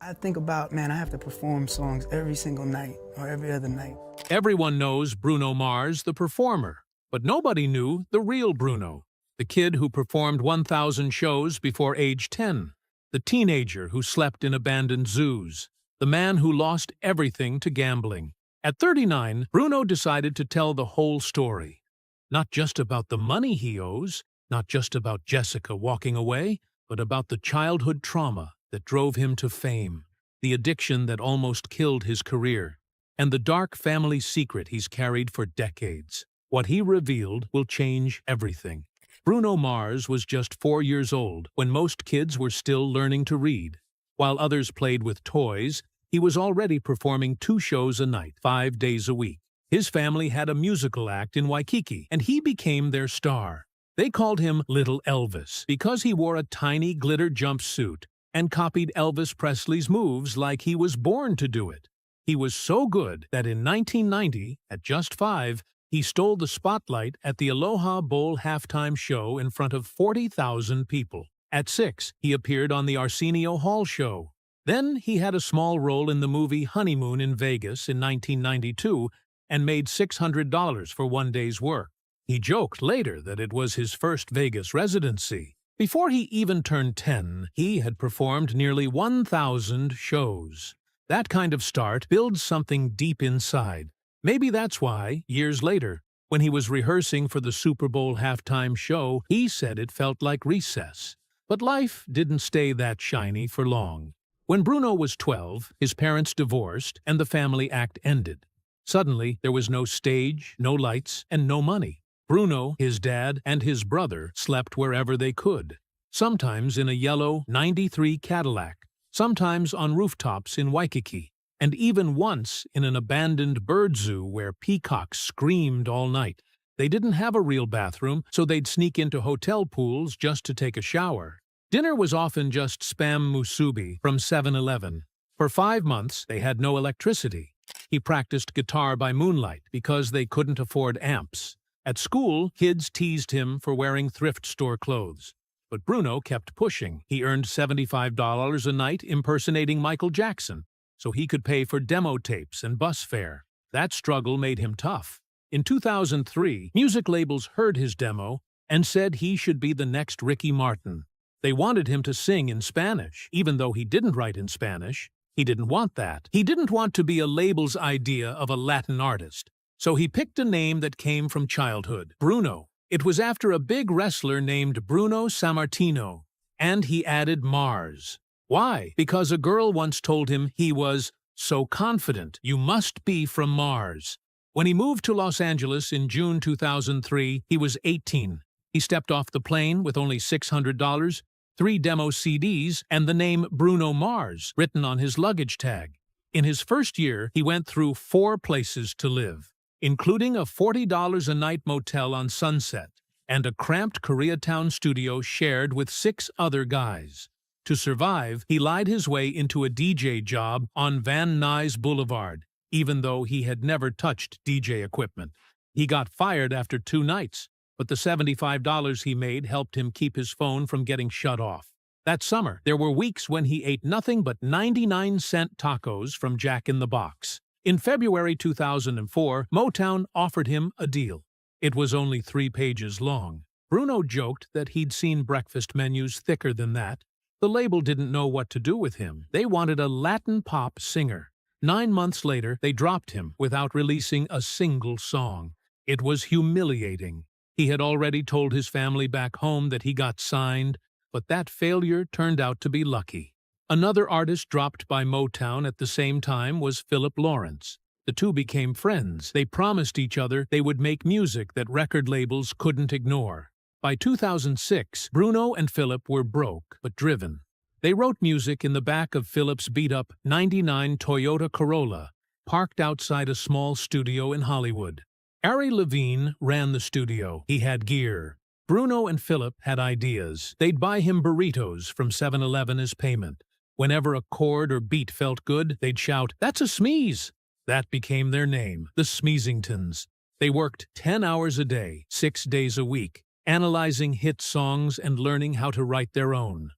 I think about, man, I have to perform songs every single night or every other night. Everyone knows Bruno Mars, the performer, but nobody knew the real Bruno, the kid who performed 1,000 shows before age 10, the teenager who slept in abandoned zoos, the man who lost everything to gambling. At 39, Bruno decided to tell the whole story. Not just about the money he owes, not just about Jessica walking away, but about the childhood trauma that drove him to fame, the addiction that almost killed his career, and the dark family secret he's carried for decades. What he revealed will change everything. Bruno Mars was just 4 years old when most kids were still learning to read. While others played with toys, he was already performing 2 shows a night, 5 days a week. His family had a musical act in Waikiki, and he became their star. They called him Little Elvis because he wore a tiny glitter jumpsuit and copied Elvis Presley's moves like he was born to do it. He was so good that in 1990, at just 5, he stole the spotlight at the Aloha Bowl halftime show in front of 40,000 people. At 6, he appeared on the Arsenio Hall show. Then he had a small role in the movie Honeymoon in Vegas in 1992 and made $600 for one day's work. He joked later that it was his first Vegas residency. Before he even turned 10, he had performed nearly 1,000 shows. That kind of start builds something deep inside. Maybe that's why, years later, when he was rehearsing for the Super Bowl halftime show, he said it felt like recess. But life didn't stay that shiny for long. When Bruno was 12, his parents divorced and the family act ended. Suddenly, there was no stage, no lights, and no money. Bruno, his dad, and his brother slept wherever they could, sometimes in a yellow '93 Cadillac, sometimes on rooftops in Waikiki, and even once in an abandoned bird zoo where peacocks screamed all night. They didn't have a real bathroom, so they'd sneak into hotel pools just to take a shower. Dinner was often just Spam musubi from 7-Eleven. For 5 months, they had no electricity. He practiced guitar by moonlight because they couldn't afford amps. At school, kids teased him for wearing thrift store clothes. But Bruno kept pushing. He earned $75 a night impersonating Michael Jackson, so he could pay for demo tapes and bus fare. That struggle made him tough. In 2003, music labels heard his demo and said he should be the next Ricky Martin. They wanted him to sing in Spanish, even though he didn't write in Spanish. He didn't want that. He didn't want to be a label's idea of a Latin artist. So he picked a name that came from childhood, Bruno. It was after a big wrestler named Bruno Sammartino, and he added Mars. Why? Because a girl once told him he was so confident. You must be from Mars. When he moved to Los Angeles in June 2003, he was 18. He stepped off the plane with only $600, 3 demo CDs, and the name Bruno Mars written on his luggage tag. In his first year, he went through 4 places to live, including a $40 a night motel on Sunset and a cramped Koreatown studio shared with 6 other guys. To survive, he lied his way into a DJ job on Van Nuys Boulevard, even though he had never touched DJ equipment. He got fired after 2 nights, but the $75 he made helped him keep his phone from getting shut off. That summer, there were weeks when he ate nothing but 99-cent tacos from Jack in the Box. In February 2004, Motown offered him a deal. It was only 3 pages long. Bruno joked that he'd seen breakfast menus thicker than that. The label didn't know what to do with him. They wanted a Latin pop singer. 9 months later, they dropped him without releasing a single song. It was humiliating. He had already told his family back home that he got signed, but that failure turned out to be lucky. Another artist dropped by Motown at the same time was Philip Lawrence. The two became friends. They promised each other they would make music that record labels couldn't ignore. By 2006, Bruno and Philip were broke but driven. They wrote music in the back of Philip's beat-up '99 Toyota Corolla, parked outside a small studio in Hollywood. Ari Levine ran the studio. He had gear. Bruno and Philip had ideas. They'd buy him burritos from 7-Eleven as payment. Whenever a chord or beat felt good, they'd shout, "That's a smeeze!" That became their name, the Smeezingtons. They worked 10 hours a day, 6 days a week, analyzing hit songs and learning how to write their own.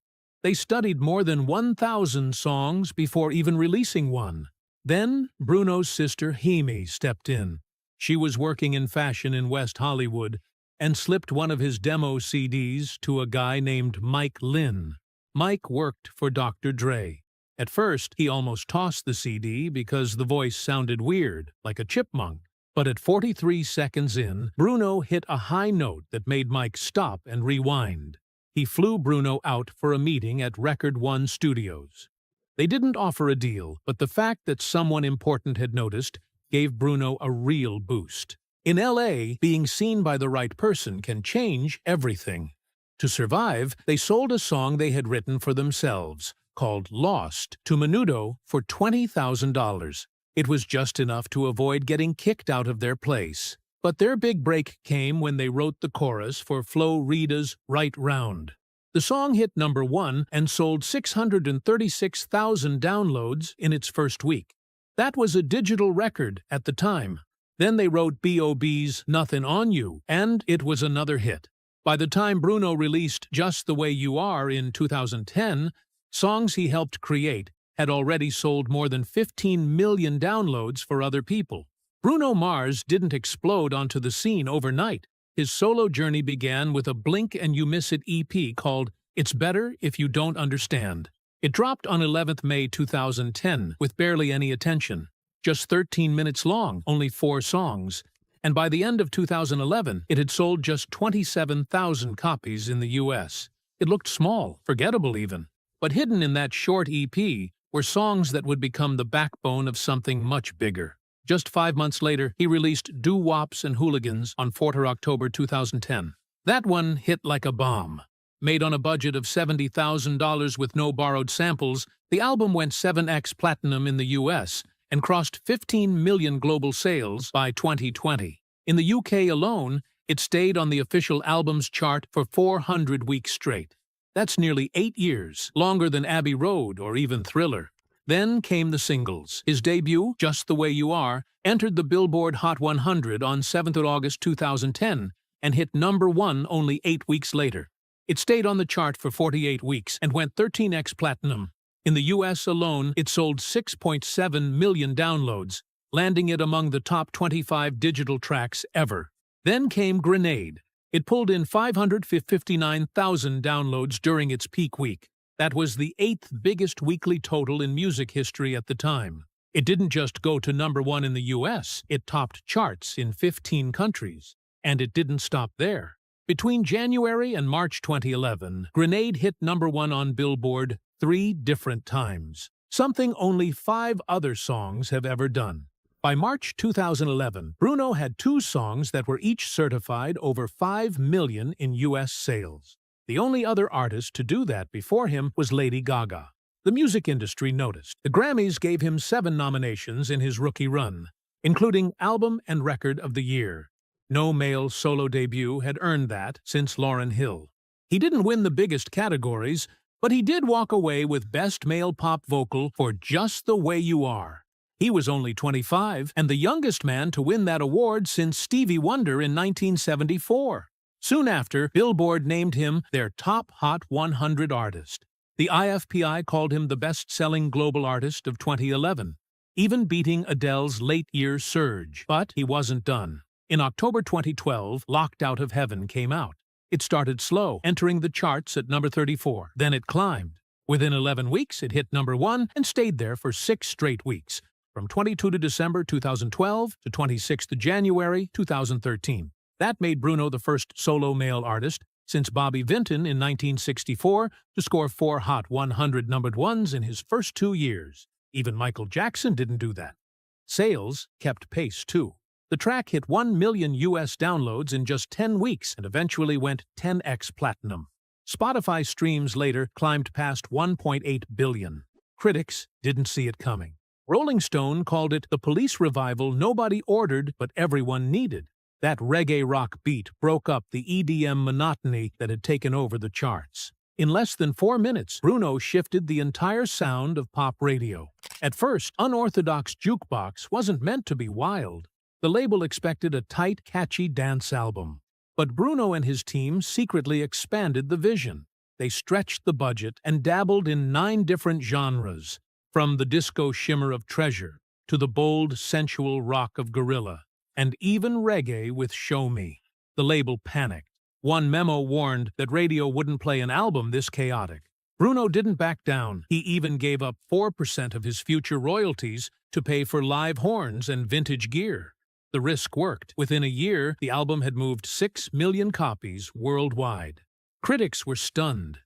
They studied more than 1,000 songs before even releasing one. Then, Bruno's sister Hemi stepped in. She was working in fashion in West Hollywood and slipped one of his demo CDs to a guy named Mike Lynn. Mike worked for Dr. Dre. At first, he almost tossed the CD because the voice sounded weird, like a chipmunk. But at 43 seconds in, Bruno hit a high note that made Mike stop and rewind. He flew Bruno out for a meeting at Record One Studios. They didn't offer a deal, but the fact that someone important had noticed gave Bruno a real boost. In LA, being seen by the right person can change everything. To survive, they sold a song they had written for themselves, called Lost, to Menudo for $20,000. It was just enough to avoid getting kicked out of their place. But their big break came when they wrote the chorus for Flo Rida's Right Round. The song hit #1 and sold 636,000 downloads in its first week. That was a digital record at the time. Then they wrote B.O.B.'s Nothing on You, and it was another hit. By the time Bruno released Just the Way You Are in 2010, songs he helped create had already sold more than 15 million downloads for other people. Bruno Mars didn't explode onto the scene overnight. His solo journey began with a Blink and You Miss It EP called It's Better If You Don't Understand. It dropped on 11th May 2010 with barely any attention. Just 13 minutes long, only 4 songs. And by the end of 2011, it had sold just 27,000 copies in the US. It looked small, forgettable even. But hidden in that short EP were songs that would become the backbone of something much bigger. Just 5 months later, he released Doo-Wops and Hooligans on 4 October 2010. That one hit like a bomb. Made on a budget of $70,000 with no borrowed samples, the album went 7x platinum in the US and crossed 15 million global sales by 2020. In the UK alone, it stayed on the official albums chart for 400 weeks straight. That's nearly 8 years, longer than Abbey Road or even Thriller. Then came the singles. His debut, Just the Way You Are, entered the Billboard Hot 100 on 7th August 2010 and hit #1 only 8 weeks later. It stayed on the chart for 48 weeks and went 13x platinum. In the US alone, it sold 6.7 million downloads, landing it among the top 25 digital tracks ever. Then came Grenade. It pulled in 559,000 downloads during its peak week. That was the 8th biggest weekly total in music history at the time. It didn't just go to #1 in the US, it topped charts in 15 countries. And it didn't stop there. Between January and March 2011, Grenade hit #1 on Billboard 3 different times, something only 5 other songs have ever done. By March 2011, Bruno had 2 songs that were each certified over 5 million in US sales. The only other artist to do that before him was Lady Gaga. The music industry noticed. The Grammys gave him 7 nominations in his rookie run, including Album and Record of the Year. No male solo debut had earned that since Lauryn Hill. He didn't win the biggest categories, but he did walk away with Best Male Pop Vocal for Just the Way You Are. He was only 25 and the youngest man to win that award since Stevie Wonder in 1974. Soon after, Billboard named him their top Hot 100 artist. The IFPI called him the best-selling global artist of 2011, even beating Adele's late-year surge. But he wasn't done. In October 2012, Locked Out of Heaven came out. It started slow, entering the charts at number 34. Then it climbed. Within 11 weeks, it hit #1 and stayed there for 6 straight weeks, from 22 December 2012 to 26 January 2013. That made Bruno the first solo male artist since Bobby Vinton in 1964 to score 4 Hot 100 numbered ones in his first 2 years. Even Michael Jackson didn't do that. Sales kept pace, too. The track hit 1 million US downloads in just 10 weeks and eventually went 10x platinum. Spotify streams later climbed past 1.8 billion. Critics didn't see it coming. Rolling Stone called it the police revival nobody ordered but everyone needed. That reggae rock beat broke up the EDM monotony that had taken over the charts. In less than 4 minutes, Bruno shifted the entire sound of pop radio. At first, Unorthodox Jukebox wasn't meant to be wild. The label expected a tight, catchy dance album. But Bruno and his team secretly expanded the vision. they stretched the budget and dabbled in 9 different genres, from the disco shimmer of Treasure to the bold, sensual rock of Gorilla, and even reggae with Show Me. The label panicked. One memo warned that radio wouldn't play an album this chaotic. Bruno didn't back down. He even gave up 4% of his future royalties to pay for live horns and vintage gear. The risk worked. Within a year, the album had moved 6 million copies worldwide. Critics were stunned.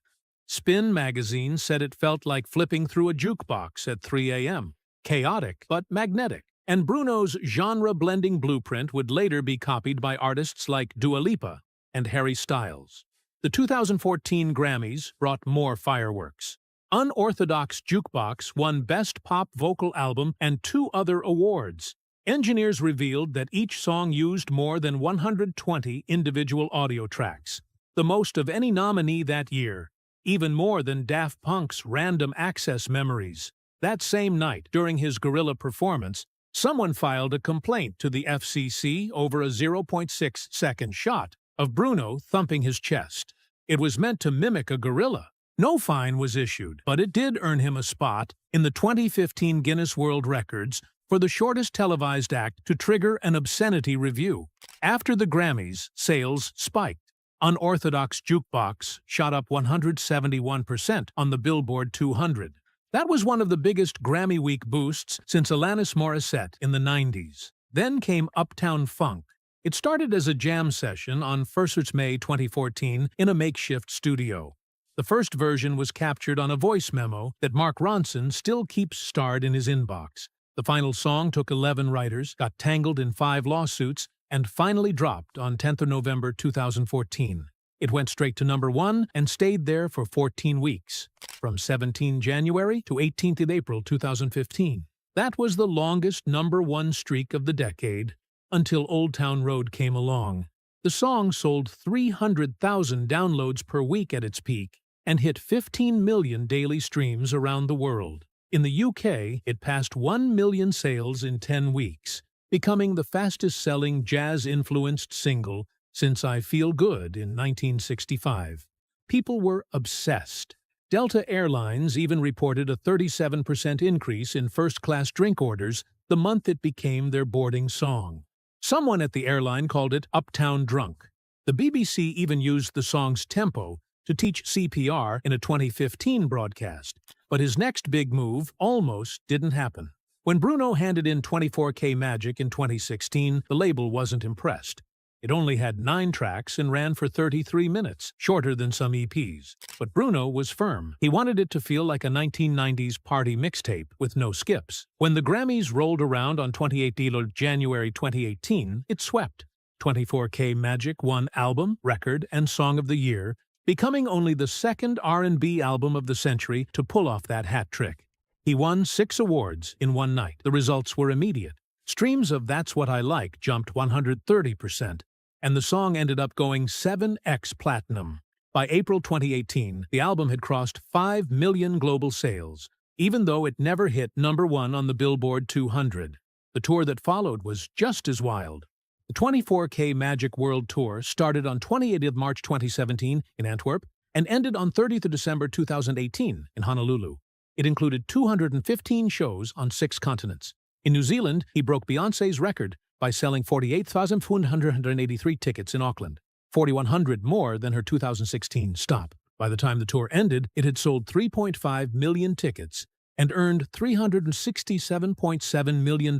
Spin magazine said it felt like flipping through a jukebox at 3 a.m. Chaotic, but magnetic. And Bruno's genre-blending blueprint would later be copied by artists like Dua Lipa and Harry Styles. The 2014 Grammys brought more fireworks. Unorthodox Jukebox won Best Pop Vocal Album and 2 other awards. Engineers revealed that each song used more than 120 individual audio tracks, the most of any nominee that year, even more than Daft Punk's Random Access Memories. That same night, during his Gorilla performance, someone filed a complaint to the FCC over a 0.6-second shot of Bruno thumping his chest. It was meant to mimic a gorilla. No fine was issued, but it did earn him a spot in the 2015 Guinness World Records for the shortest televised act to trigger an obscenity review. After the Grammys, sales spiked. Unorthodox Jukebox shot up 171% on the Billboard 200. That was one of the biggest Grammy Week boosts since Alanis Morissette in the 90s. Then came Uptown Funk. It started as a jam session on 1st May 2014 in a makeshift studio. The first version was captured on a voice memo that Mark Ronson still keeps starred in his inbox. The final song took 11 writers, got tangled in 5 lawsuits, and finally dropped on 10th of November 2014. It went straight to number 1 and stayed there for 14 weeks, from 17 January to 18th April 2015. That was the longest number 1 streak of the decade, until Old Town Road came along. The song sold 300,000 downloads per week at its peak and hit 15 million daily streams around the world. In the UK, it passed 1 million sales in 10 weeks, becoming the fastest-selling jazz-influenced single since I Feel Good in 1965. People were obsessed. Delta Airlines even reported a 37% increase in first-class drink orders the month it became their boarding song. Someone at the airline called it Uptown Drunk. The BBC even used the song's tempo to teach CPR in a 2015 broadcast. But his next big move almost didn't happen. When Bruno handed in 24K Magic in 2016, the label wasn't impressed. It only had 9 tracks and ran for 33 minutes, shorter than some EPs. But Bruno was firm. He wanted it to feel like a 1990s party mixtape with no skips. When the Grammys rolled around on 28th January 2018, it swept. 24K Magic won Album, Record, and Song of the Year, becoming only the second R&B album of the century to pull off that hat trick. He won 6 awards in one night. The results were immediate. Streams of That's What I Like jumped 130%. And the song ended up going 7x platinum. By April 2018, the album had crossed 5 million global sales, even though it never hit number 1 on the Billboard 200. The tour that followed was just as wild. The 24K Magic World Tour started on 28th March 2017 in Antwerp and ended on 30th of December 2018 in Honolulu. It included 215 shows on 6 continents. In New Zealand, he broke Beyoncé's record by selling 48,183 tickets in Auckland, 4,100 more than her 2016 stop. By the time the tour ended, it had sold 3.5 million tickets and earned $367.7 million.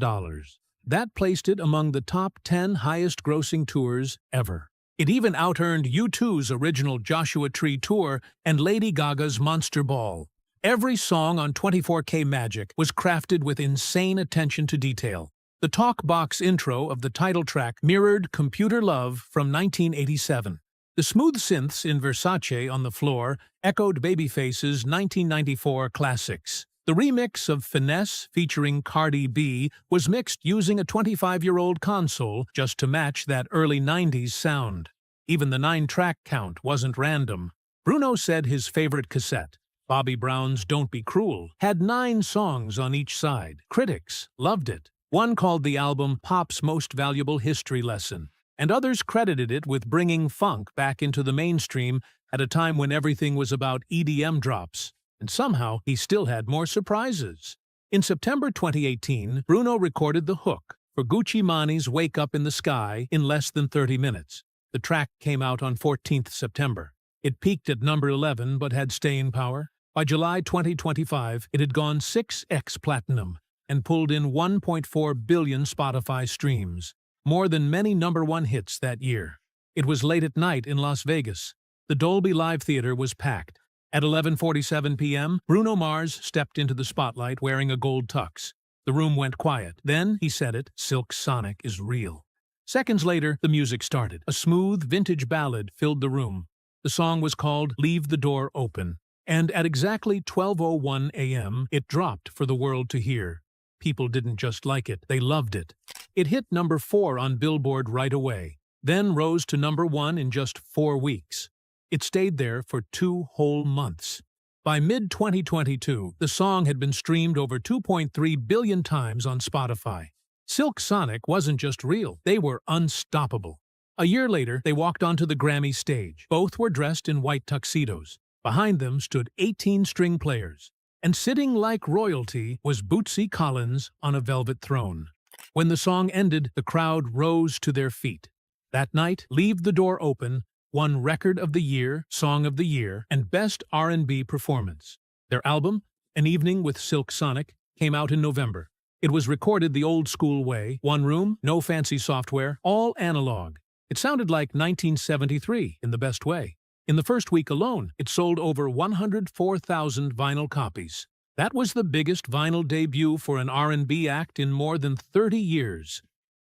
That placed it among the top 10 highest-grossing tours ever. It even out-earned U2's original Joshua Tree tour and Lady Gaga's Monster Ball. Every song on 24K Magic was crafted with insane attention to detail. The talk box intro of the title track mirrored Computer Love from 1987. The smooth synths in Versace on the Floor echoed Babyface's 1994 classics. The remix of Finesse featuring Cardi B was mixed using a 25-year-old console just to match that early 90s sound. Even the 9-track count wasn't random. Bruno said his favorite cassette, Bobby Brown's Don't Be Cruel, had 9 songs on each side. Critics loved it. One called the album Pop's Most Valuable History Lesson, and others credited it with bringing funk back into the mainstream at a time when everything was about EDM drops. And somehow, he still had more surprises. In September 2018, Bruno recorded the hook for Gucci Mane's Wake Up in the Sky in less than 30 minutes. The track came out on 14th September. It peaked at number 11 but had staying power. By July 2025, it had gone 6x platinum and pulled in 1.4 billion Spotify streams, more than many number-one hits that year. It was late at night in Las Vegas. The Dolby Live Theater was packed. At 11:47 p.m., Bruno Mars stepped into the spotlight wearing a gold tux. The room went quiet. Then he said it, "Silk Sonic is real." Seconds later, the music started. A smooth, vintage ballad filled the room. The song was called "Leave the Door Open." And at exactly 12:01 a.m., it dropped for the world to hear. People didn't just like it, they loved it. It hit number 4 on Billboard right away, then rose to number 1 in just 4 weeks. It stayed there for 2 whole months. By mid-2022, the song had been streamed over 2.3 billion times on Spotify. Silk Sonic wasn't just real, they were unstoppable. A year later, they walked onto the Grammy stage. Both were dressed in white tuxedos. Behind them stood 18 string players. And sitting like royalty was Bootsy Collins on a velvet throne. When the song ended, the crowd rose to their feet. That night, Leave the Door Open won Record of the Year, Song of the Year, and Best R&B Performance. Their album, An Evening with Silk Sonic, came out in November. It was recorded the old-school way, one room, no fancy software, all analog. It sounded like 1973 in the best way. In the first week alone, it sold over 104,000 vinyl copies. That was the biggest vinyl debut for an R&B act in more than 30 years.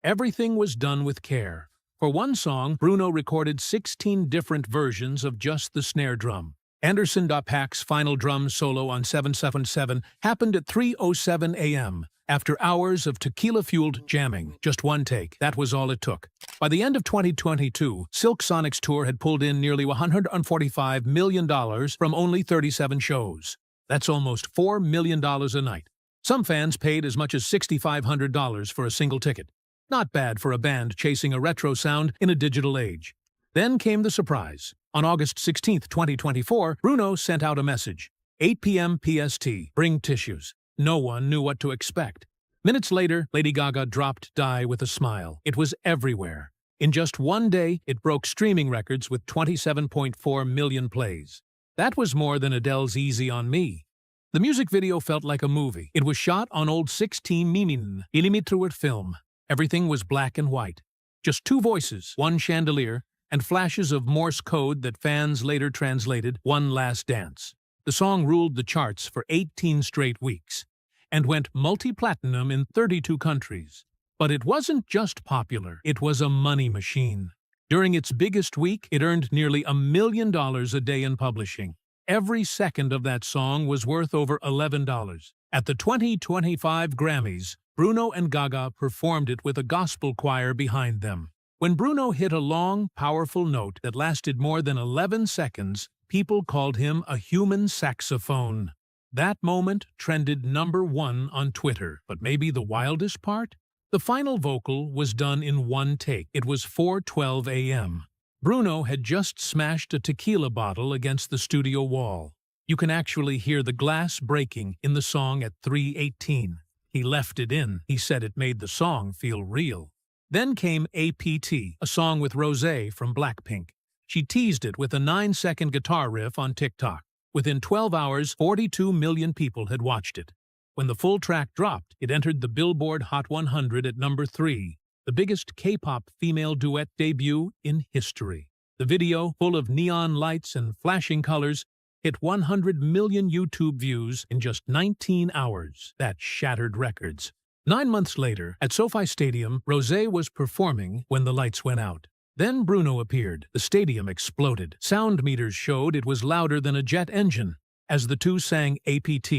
Everything was done with care. For one song, Bruno recorded 16 different versions of just the snare drum. Anderson .Paak's final drum solo on 777 happened at 3:07 a.m. After hours of tequila-fueled jamming. Just one take. That was all it took. By the end of 2022, Silk Sonic's tour had pulled in nearly $145 million from only 37 shows. That's almost $4 million a night. Some fans paid as much as $6,500 for a single ticket. Not bad for a band chasing a retro sound in a digital age. Then came the surprise. On August 16, 2024, Bruno sent out a message. 8 p.m. PST. Bring tissues. No one knew what to expect. Minutes later, Lady Gaga dropped Die with a Smile. It was everywhere. In just one day, it broke streaming records with 27.4 million plays. That was more than Adele's Easy on Me. The music video felt like a movie. It was shot on old 16mm film. Everything was black and white. Just 2 voices, 1 chandelier, and flashes of Morse code that fans later translated One Last Dance. The song ruled the charts for 18 straight weeks and went multi-platinum in 32 countries. But it wasn't just popular, it was a money machine. During its biggest week, it earned nearly $1 million a day in publishing. Every second of that song was worth over $11. At the 2025 Grammys, Bruno and Gaga performed it with a gospel choir behind them. When Bruno hit a long, powerful note that lasted more than 11 seconds, people called him a human saxophone. That moment trended number 1 on Twitter. But maybe the wildest part? The final vocal was done in 1 take. It was 4:12 a.m. Bruno had just smashed a tequila bottle against the studio wall. You can actually hear the glass breaking in the song at 3:18. He left it in. He said it made the song feel real. Then came APT, a song with Rosé from Blackpink. She teased it with a 9-second guitar riff on TikTok. Within 12 hours, 42 million people had watched it. When the full track dropped, it entered the Billboard Hot 100 at number 3, the biggest K-pop female duet debut in history. The video, full of neon lights and flashing colors, hit 100 million YouTube views in just 19 hours. That shattered records. 9 months later, at SoFi Stadium, Rosé was performing when the lights went out. Then Bruno appeared. The stadium exploded. Sound meters showed it was louder than a jet engine. As the two sang APT,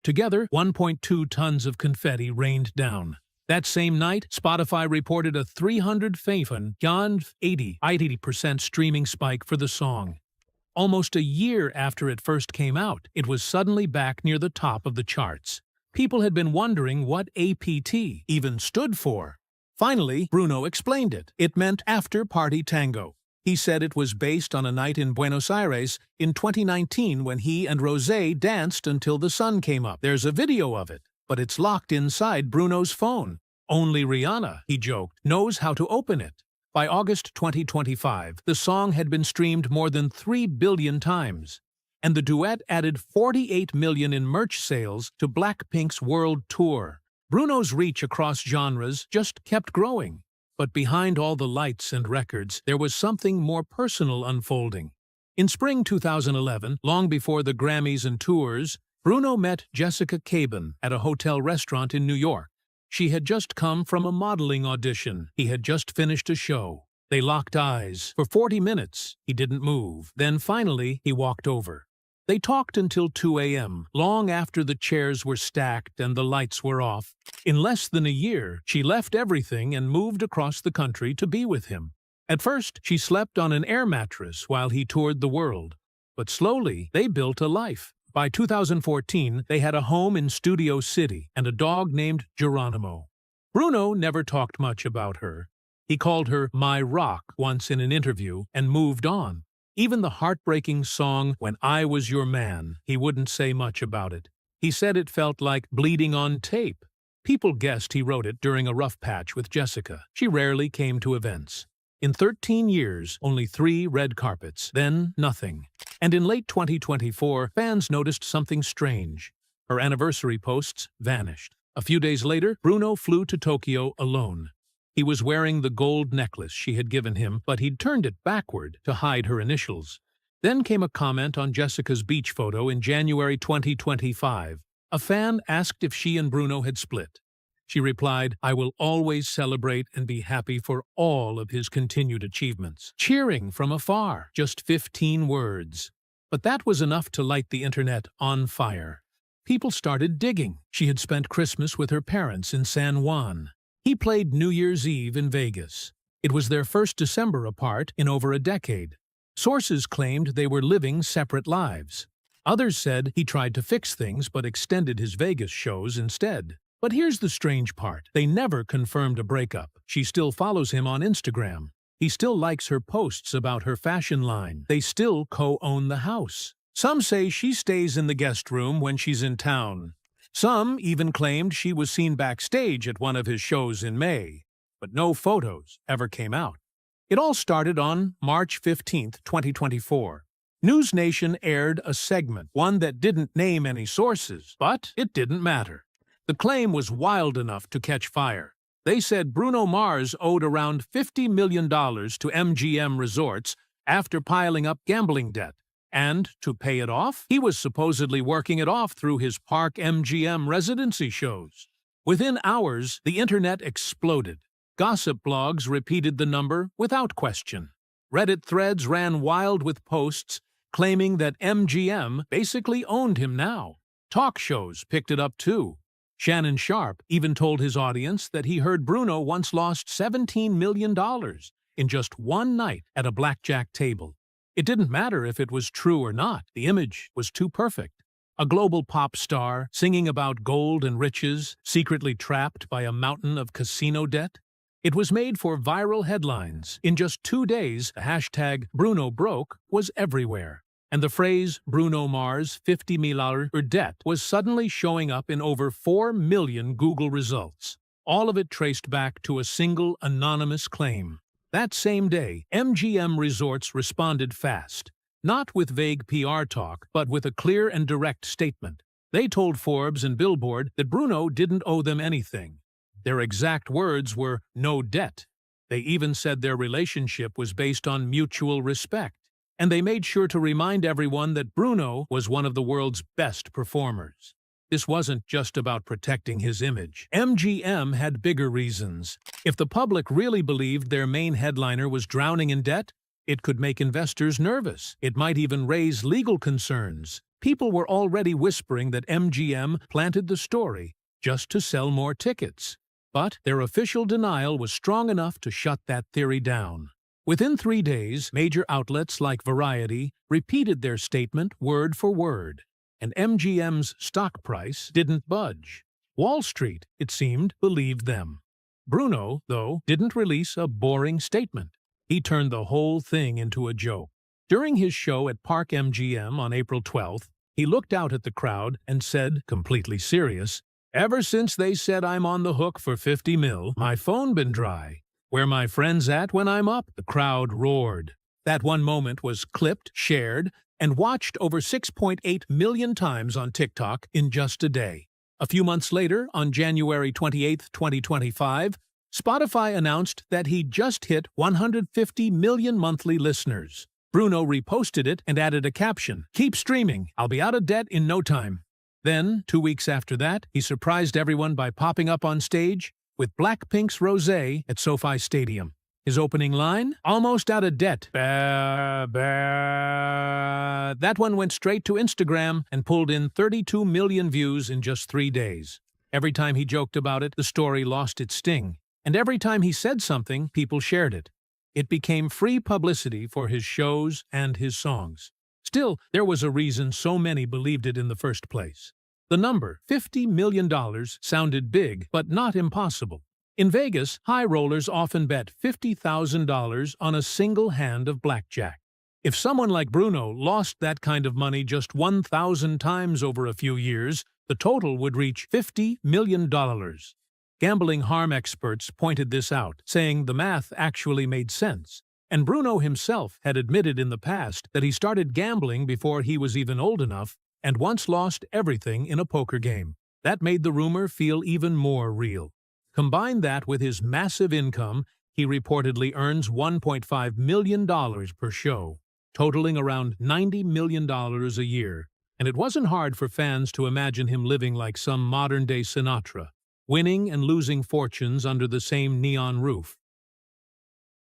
together, 1.2 tons of confetti rained down. That same night, Spotify reported a 80% streaming spike for the song. Almost a year after it first came out, it was suddenly back near the top of the charts. People had been wondering what APT even stood for. Finally, Bruno explained it. It meant After Party Tango. He said it was based on a night in Buenos Aires in 2019 when he and Rosé danced until the sun came up. There's a video of it, but it's locked inside Bruno's phone. Only Rihanna, he joked, knows how to open it. By August 2025, the song had been streamed more than 3 billion times, and the duet added 48 million in merch sales to Blackpink's world tour. Bruno's reach across genres just kept growing. But behind all the lights and records, there was something more personal unfolding. In spring 2011, long before the Grammys and tours, Bruno met Jessica Caban at a hotel restaurant in New York. She had just come from a modeling audition. He had just finished a show. They locked eyes. For 40 minutes, he didn't move. Then finally, he walked over. They talked until 2 a.m., long after the chairs were stacked and the lights were off. In less than a year, she left everything and moved across the country to be with him. At first, she slept on an air mattress while he toured the world. But slowly, they built a life. By 2014, they had a home in Studio City and a dog named Geronimo. Bruno never talked much about her. He called her "my rock" once in an interview and moved on. Even the heartbreaking song "When I Was Your Man," he wouldn't say much about it. He said it felt like bleeding on tape. People guessed he wrote it during a rough patch with Jessica. She rarely came to events. In 13 years, only 3 red carpets, then nothing. And in late 2024, fans noticed something strange. Her anniversary posts vanished. A few days later, Bruno flew to Tokyo alone. He was wearing the gold necklace she had given him, but he'd turned it backward to hide her initials. Then came a comment on Jessica's beach photo in January 2025. A fan asked if she and Bruno had split. She replied, "I will always celebrate and be happy for all of his continued achievements." Cheering from afar, just 15 words. But that was enough to light the internet on fire. People started digging. She had spent Christmas with her parents in San Juan. He played New Year's Eve in Vegas. It was their first December apart in over a decade. Sources claimed they were living separate lives. Others said he tried to fix things but extended his Vegas shows instead. But here's the strange part. They never confirmed a breakup. She still follows him on Instagram. He still likes her posts about her fashion line. They still co-own the house. Some say she stays in the guest room when she's in town. Some even claimed she was seen backstage at one of his shows in May, but no photos ever came out. It all started on March 15, 2024. News Nation aired a segment, one that didn't name any sources, but it didn't matter. The claim was wild enough to catch fire. They said Bruno Mars owed around $50 million to MGM Resorts after piling up gambling debt. And to pay it off, he was supposedly working it off through his Park MGM residency shows. Within hours, the internet exploded. Gossip blogs repeated the number without question. Reddit threads ran wild with posts claiming that MGM basically owned him now. Talk shows picked it up too. Shannon Sharpe even told his audience that he heard Bruno once lost $17 million in just one night at a blackjack table. It didn't matter if it was true or not. The image was too perfect. A global pop star singing about gold and riches, secretly trapped by a mountain of casino debt. It was made for viral headlines. In just 2 days, the hashtag #BrunoBroke was everywhere. And the phrase Bruno Mars $50 million debt was suddenly showing up in over 4 million Google results. All of it traced back to a single anonymous claim. That same day, MGM Resorts responded fast, not with vague PR talk, but with a clear and direct statement. They told Forbes and Billboard that Bruno didn't owe them anything. Their exact words were "no debt." They even said their relationship was based on mutual respect. And they made sure to remind everyone that Bruno was one of the world's best performers. This wasn't just about protecting his image. MGM had bigger reasons. If the public really believed their main headliner was drowning in debt, it could make investors nervous. It might even raise legal concerns. People were already whispering that MGM planted the story just to sell more tickets. But their official denial was strong enough to shut that theory down. Within 3 days, major outlets like Variety repeated their statement word for word. And MGM's stock price didn't budge. Wall Street, it seemed, believed them. Bruno, though, didn't release a boring statement. He turned the whole thing into a joke. During his show at Park MGM on April 12th, he looked out at the crowd and said, completely serious, "Ever since they said I'm on the hook for 50 mil, my phone been dry. Where my friends at when I'm up?" The crowd roared. That one moment was clipped, shared, and watched over 6.8 million times on TikTok in just a day. A few months later, on January 28, 2025, Spotify announced that he just hit 150 million monthly listeners. Bruno reposted it and added a caption, "Keep streaming, I'll be out of debt in no time." Then, 2 weeks after that, he surprised everyone by popping up on stage with Blackpink's Rosé at SoFi Stadium. His opening line? "Almost out of debt. Bah, bah." That one went straight to Instagram and pulled in 32 million views in just 3 days. Every time he joked about it, the story lost its sting. And every time he said something, people shared it. It became free publicity for his shows and his songs. Still, there was a reason so many believed it in the first place. The number, $50 million, sounded big, but not impossible. In Vegas, high rollers often bet $50,000 on a single hand of blackjack. If someone like Bruno lost that kind of money just 1,000 times over a few years, the total would reach $50 million. Gambling harm experts pointed this out, saying the math actually made sense. And Bruno himself had admitted in the past that he started gambling before he was even old enough and once lost everything in a poker game. That made the rumor feel even more real. Combine that with his massive income, he reportedly earns $1.5 million per show, totaling around $90 million a year. And it wasn't hard for fans to imagine him living like some modern-day Sinatra, winning and losing fortunes under the same neon roof.